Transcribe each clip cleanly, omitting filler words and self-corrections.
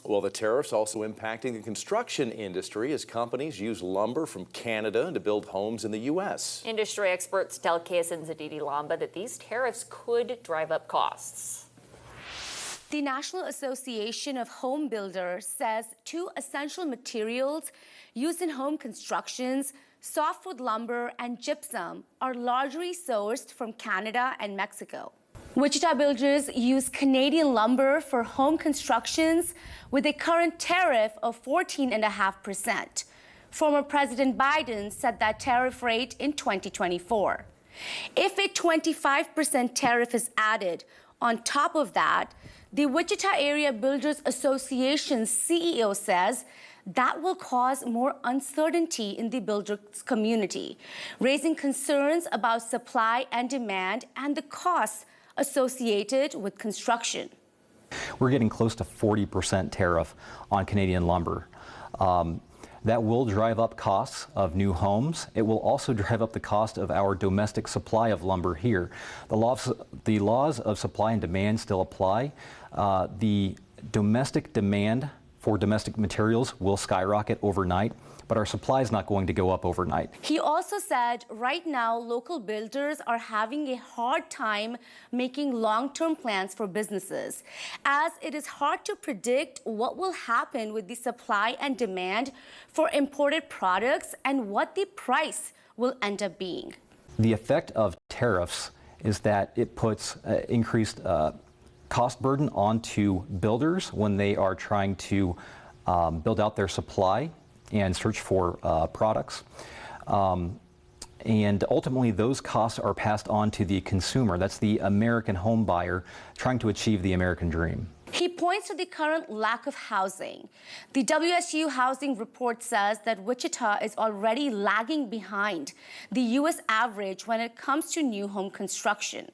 Well, the tariffs also impacting the construction industry as companies use lumber from Canada to build homes in the U.S. Industry experts tell KSN's Aditi Lamba that these tariffs could drive up costs. The National Association of Home Builders says two essential materials used in home constructions, softwood lumber and gypsum, are largely sourced from Canada and Mexico. Wichita builders use Canadian lumber for home constructions with a current tariff of 14.5%. Former President Biden set that tariff rate in 2024. If a 25% tariff is added on top of that, the Wichita Area Builders Association's CEO says that will cause more uncertainty in the builders community, raising concerns about supply and demand and the costs associated with construction. We're getting close to 40% tariff on Canadian lumber. That will drive up costs of new homes. It will also drive up the cost of our domestic supply of lumber here. The laws of supply and demand still apply. The domestic demand for domestic materials will skyrocket overnight, but our supply is not going to go up overnight. He also said right now local builders are having a hard time making long-term plans for businesses, as it is hard to predict what will happen with the supply and demand for imported products and what the price will end up being. The effect of tariffs is that it puts increased cost burden onto builders when they are trying to build out their supply and search for products. And ultimately, those costs are passed on to the consumer. That's the American home buyer trying to achieve the American dream. He points to the current lack of housing. The WSU housing report says that Wichita is already lagging behind the U.S. average when it comes to new home construction.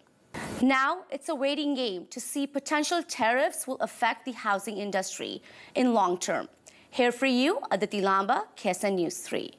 Now, it's a waiting game to see potential tariffs will affect the housing industry in long term. Here for you, Aditi Lamba, KSN News 3.